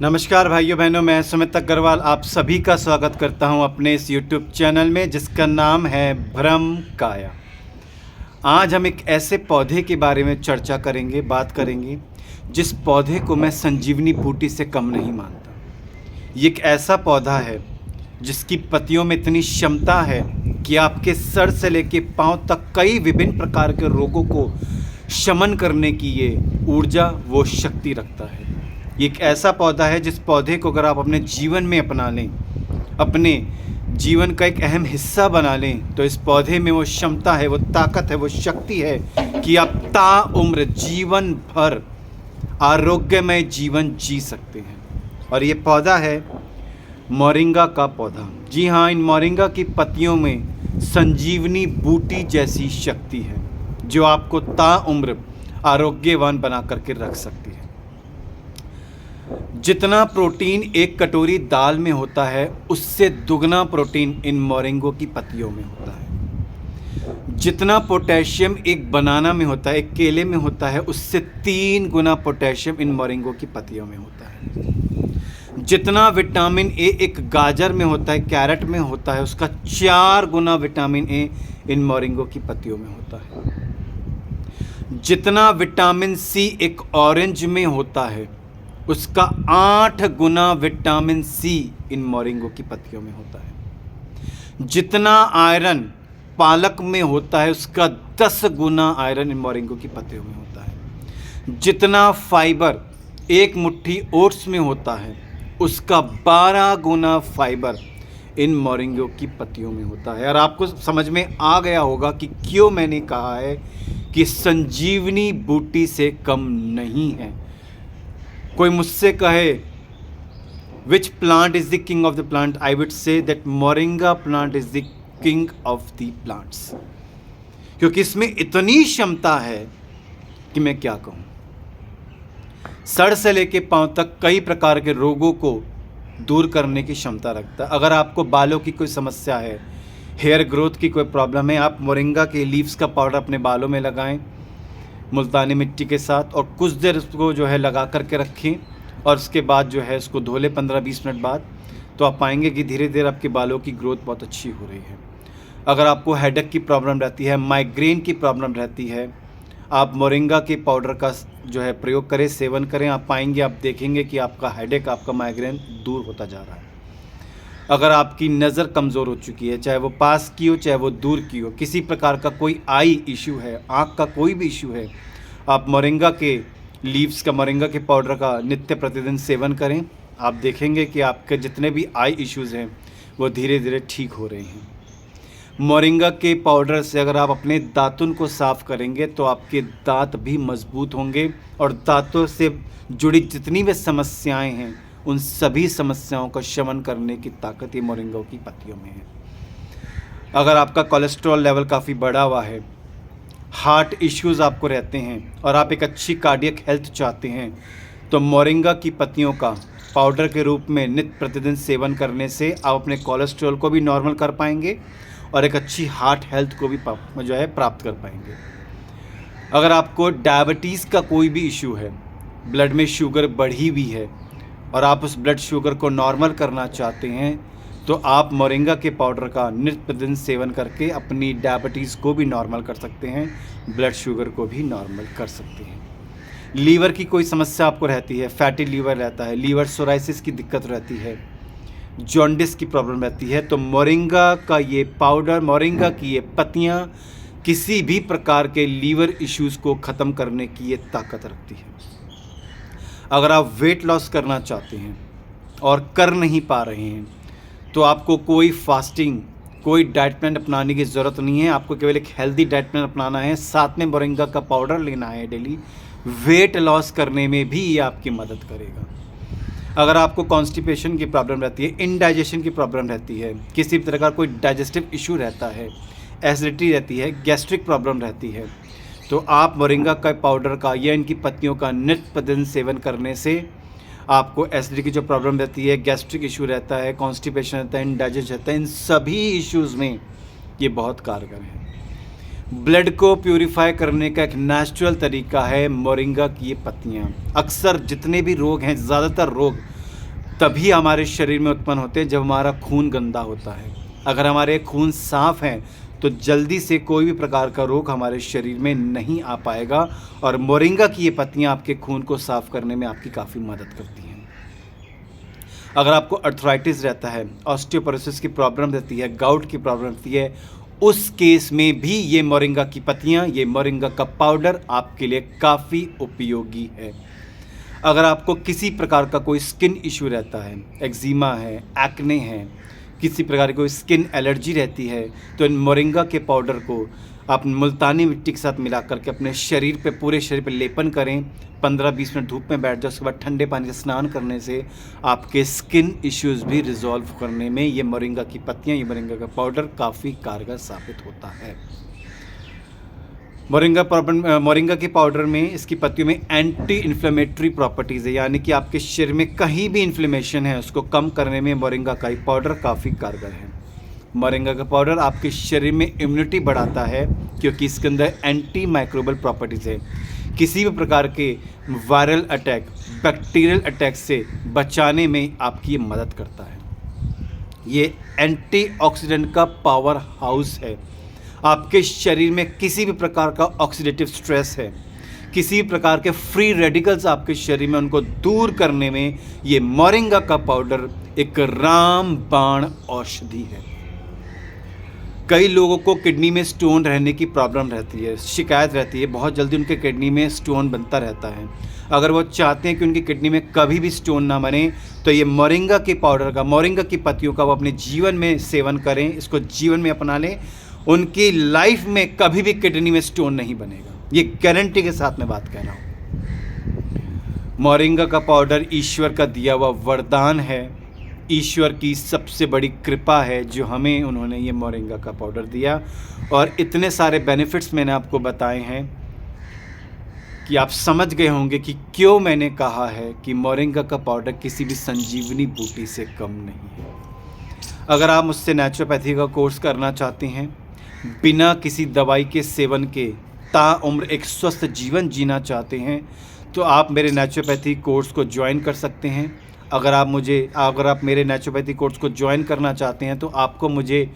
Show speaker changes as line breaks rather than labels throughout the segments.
नमस्कार भाइयों बहनों, मैं सुमित अग्रवाल आप सभी का स्वागत करता हूं अपने इस YouTube चैनल में जिसका नाम है भ्रम काया। आज हम एक ऐसे पौधे के बारे में चर्चा करेंगे, बात करेंगे जिस पौधे को मैं संजीवनी बूटी से कम नहीं मानता। ये एक ऐसा पौधा है जिसकी पत्तियों में इतनी क्षमता है कि आपके सर से लेके पांव तक कई विभिन्न प्रकार के रोगों को शमन करने की ये ऊर्जा, वो शक्ति रखता है। ये एक ऐसा पौधा है जिस पौधे को अगर आप अपने जीवन में अपना लें, अपने जीवन का एक अहम हिस्सा बना लें, तो इस पौधे में वो क्षमता है, वो ताकत है, वो शक्ति है कि आप ताउम्र जीवन भर आरोग्यमय जीवन जी सकते हैं। और ये पौधा है मोरिंगा का पौधा। जी हाँ, इन मोरिंगा की पत्तियों में संजीवनी बूटी जैसी शक्ति है जो आपको ताउम्र आरोग्यवान बना करके रख सकती है। जितना प्रोटीन एक कटोरी दाल में होता है उससे दुगना प्रोटीन इन मोरिंगो की पत्तियों में होता है। जितना पोटेशियम एक बनाना में होता है, एक केले में होता है, उससे 3 गुना पोटेशियम इन मोरिंगो की पत्तियों में होता है। जितना विटामिन ए एक गाजर में होता है, कैरेट में होता है, उसका 4 गुना विटामिन ए इन मोरिंगो की पत्तियों में होता है। जितना विटामिन सी एक ऑरेंज में होता है उसका 8 गुना विटामिन सी इन मोरिंगो की पत्तियों में होता है। जितना आयरन पालक में होता है उसका 10 गुना आयरन इन मोरिंगो की पत्तियों में होता है। जितना फाइबर एक मुट्ठी ओट्स में होता है उसका 12 गुना फाइबर इन मोरिंगो की पत्तियों में होता है। और आपको समझ में आ गया होगा कि क्यों मैंने कहा है कि संजीवनी बूटी से कम नहीं है। कोई मुझसे कहे which plant is the king of the plant, I would say that moringa plant is the king of the plants, क्योंकि इसमें इतनी क्षमता है कि मैं क्या कहूँ। सर से लेके पांव तक कई प्रकार के रोगों को दूर करने की क्षमता रखता है। अगर आपको बालों की कोई समस्या है, हेयर ग्रोथ की कोई प्रॉब्लम है, आप मोरिंगा के लीव्स का पाउडर अपने बालों में लगाएं मुल्तानी मिट्टी के साथ और कुछ देर उसको जो है लगा करके रखें और उसके बाद जो है उसको धो लें 15-20 मिनट बाद, तो आप पाएंगे कि धीरे धीरे आपके बालों की ग्रोथ बहुत अच्छी हो रही है। अगर आपको हेडेक की प्रॉब्लम रहती है, माइग्रेन की प्रॉब्लम रहती है, आप मोरिंगा के पाउडर का जो है प्रयोग करें, सेवन करें, आप पाएंगे, आप देखेंगे कि आपका हेडेक, आपका माइग्रेन दूर होता जा रहा है। अगर आपकी नज़र कमज़ोर हो चुकी है, चाहे वो पास की हो चाहे वो दूर की हो, किसी प्रकार का कोई आई इशू है, आँख का कोई भी इशू है, आप मोरिंगा के लीव्स का, मोरिंगा के पाउडर का नित्य प्रतिदिन सेवन करें। आप देखेंगे कि आपके जितने भी आई इश्यूज़ हैं वो धीरे धीरे ठीक हो रहे हैं। मोरिंगा के पाउडर से अगर आप अपने दातुन को साफ़ करेंगे तो आपके दांत भी मजबूत होंगे और दांतों से जुड़ी जितनी भी समस्याएं हैं उन सभी समस्याओं का शमन करने की ताकत ये मोरिंगा की पत्तियों में है। अगर आपका कोलेस्ट्रॉल लेवल काफ़ी बढ़ा हुआ है, हार्ट इश्यूज़ आपको रहते हैं और आप एक अच्छी कार्डियक हेल्थ चाहते हैं, तो मोरिंगा की पत्तियों का पाउडर के रूप में नित्य प्रतिदिन सेवन करने से आप अपने कोलेस्ट्रॉल को भी नॉर्मल कर पाएंगे और एक अच्छी हार्ट हेल्थ को भी जो है प्राप्त कर पाएंगे। अगर आपको डायबिटीज़ का कोई भी इशू है, ब्लड में शुगर बढ़ी हुई है और आप उस ब्लड शुगर को नॉर्मल करना चाहते हैं, तो आप मोरिंगा के पाउडर का नित्य प्रतिदिन सेवन करके अपनी डायबिटीज़ को भी नॉर्मल कर सकते हैं, ब्लड शुगर को भी नॉर्मल कर सकते हैं। लीवर की कोई समस्या आपको रहती है, फैटी लीवर रहता है, लीवर सोराइसिस की दिक्कत रहती है, जॉन्डिस की प्रॉब्लम रहती है, तो मोरिंगा का ये पाउडर, मोरिंगा की ये पत्तियाँ किसी भी प्रकार के लीवर इश्यूज़ को ख़त्म करने की ये ताकत रखती है। अगर आप वेट लॉस करना चाहते हैं और कर नहीं पा रहे हैं, तो आपको कोई फास्टिंग, कोई डाइट प्लान अपनाने की ज़रूरत नहीं है। आपको केवल एक हेल्दी डाइट प्लान अपनाना है, साथ में मोरिंगा का पाउडर लेना है डेली। वेट लॉस करने में भी ये आपकी मदद करेगा। अगर आपको कॉन्स्टिपेशन की प्रॉब्लम रहती है, इनडाइजेशन की प्रॉब्लम रहती है, किसी भी तरह का कोई डाइजेस्टिव इशू रहता है, एसिडिटी रहती है, गैस्ट्रिक प्रॉब्लम रहती है, तो आप मोरिंगा का पाउडर का या इनकी पत्तियों का नित्य प्रतिदिन सेवन करने से आपको एसिडिटी की जो प्रॉब्लम रहती है, गैस्ट्रिक इशू रहता है, कॉन्स्टिपेशन रहता है, इंडाइजेशन रहता है, इन सभी इश्यूज़ में ये बहुत कारगर है। ब्लड को प्यूरिफाई करने का एक नेचुरल तरीका है मोरिंगा की ये पत्तियाँ। अक्सर जितने भी रोग हैं, ज़्यादातर रोग तभी हमारे शरीर में उत्पन्न होते हैं जब हमारा खून गंदा होता है। अगर हमारे खून साफ़ हैं तो जल्दी से कोई भी प्रकार का रोग हमारे शरीर में नहीं आ पाएगा, और मोरिंगा की ये पत्तियाँ आपके खून को साफ़ करने में आपकी काफ़ी मदद करती हैं। अगर आपको अर्थराइटिस रहता है, ऑस्टियोपोरोसिस की प्रॉब्लम रहती है, गाउट की प्रॉब्लम रहती है, उस केस में भी ये मोरिंगा की पत्तियाँ, ये मोरिंगा का पाउडर आपके लिए काफ़ी उपयोगी है। अगर आपको किसी प्रकार का कोई स्किन इशू रहता है, एक्जिमा है, एक्ने है, किसी प्रकार की कोई स्किन एलर्जी रहती है, तो इन मोरिंगा के पाउडर को आप मुल्तानी मिट्टी के साथ मिला करके अपने शरीर पे, पूरे शरीर पे लेपन करें। 15-20 मिनट धूप में बैठ जाओ, उसके बाद ठंडे पानी से स्नान करने से आपके स्किन इश्यूज़ भी रिजॉल्व करने में ये मोरिंगा की पत्तियाँ, ये मोरिंगा का पाउडर काफ़ी कारगर साबित होता है। मोरिंगा के पाउडर में, इसकी पत्तियों में एंटी इन्फ्लेमेटरी प्रॉपर्टीज़ है, यानी कि आपके शरीर में कहीं भी इन्फ्लेमेशन है उसको कम करने में मोरिंगा का पाउडर काफ़ी कारगर है। मोरिंगा का पाउडर आपके शरीर में इम्यूनिटी बढ़ाता है क्योंकि इसके अंदर एंटी माइक्रोबियल प्रॉपर्टीज़ है। किसी भी प्रकार के वायरल अटैक, बैक्टीरियल अटैक से बचाने में आपकी ये मदद करता है। ये एंटीऑक्सीडेंट का पावर हाउस है। आपके शरीर में किसी भी प्रकार का ऑक्सीडेटिव स्ट्रेस है, किसी भी प्रकार के फ्री रेडिकल्स आपके शरीर में, उनको दूर करने में ये मोरिंगा का पाउडर एक रामबाण औषधि है। कई लोगों को किडनी में स्टोन रहने की प्रॉब्लम रहती है, शिकायत रहती है, बहुत जल्दी उनके किडनी में स्टोन बनता रहता है। अगर वो चाहते हैं कि उनकी किडनी में कभी भी स्टोन ना बने, तो ये मोरिंगा के पाउडर का, मोरिंगा की पत्तियों का वो अपने जीवन में सेवन करें, इसको जीवन में अपना लें, उनकी लाइफ में कभी भी किडनी में स्टोन नहीं बनेगा। ये गारंटी के साथ मैं बात कह रहा हूँ। मोरिंगा का पाउडर ईश्वर का दिया हुआ वरदान है, ईश्वर की सबसे बड़ी कृपा है जो हमें उन्होंने ये मोरिंगा का पाउडर दिया। और इतने सारे बेनिफिट्स मैंने आपको बताए हैं कि आप समझ गए होंगे कि क्यों मैंने कहा है कि मोरिंगा का पाउडर किसी भी संजीवनी बूटी से कम नहीं है। अगर आप मुझसे नेचुरोपैथी का कोर्स करना चाहते हैं, बिना किसी दवाई के सेवन के ताउम्र एक स्वस्थ जीवन जीना चाहते हैं, तो आप मेरे नेचुरोपैथी कोर्स को ज्वाइन कर सकते हैं। अगर आप मेरे नेचुरोपैथी कोर्स को ज्वाइन करना चाहते हैं तो आपको मुझे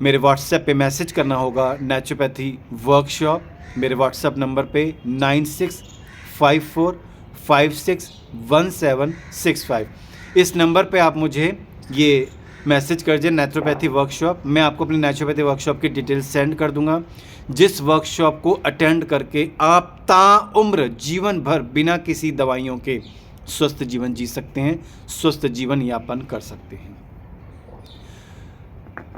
मेरे व्हाट्सएप पे मैसेज करना होगा, नेचुरोपैथी वर्कशॉप। मेरे व्हाट्सएप नंबर पे 9654561765। इस नंबर पे आप मुझे ये मैसेज कर दीजिए, नेचुरोपैथी वर्कशॉप। मैं आपको अपनी नेचुरोपैथी वर्कशॉप की डिटेल सेंड कर दूंगा, जिस वर्कशॉप को अटेंड करके आप ताउम्र जीवन भर बिना किसी दवाइयों के स्वस्थ जीवन जी सकते हैं, स्वस्थ जीवन यापन कर सकते हैं।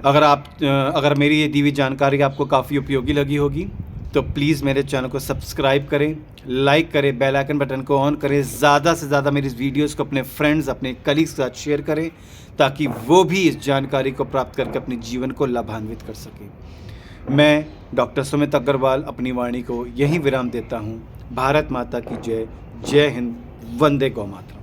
अगर मेरी ये दी हुई जानकारी आपको काफ़ी उपयोगी लगी होगी तो प्लीज़ मेरे चैनल को सब्सक्राइब करें, लाइक करें, बेल आइकन बटन को ऑन करें, ज़्यादा से ज़्यादा मेरी इस वीडियोज़ को अपने फ्रेंड्स, अपने कलीग्स के साथ शेयर करें ताकि वो भी इस जानकारी को प्राप्त करके अपने जीवन को लाभान्वित कर सकें। मैं डॉक्टर सुमित अग्रवाल अपनी वाणी को यहीं विराम देता हूँ। भारत माता की जय। जय हिंद। वंदे गौ मातरम।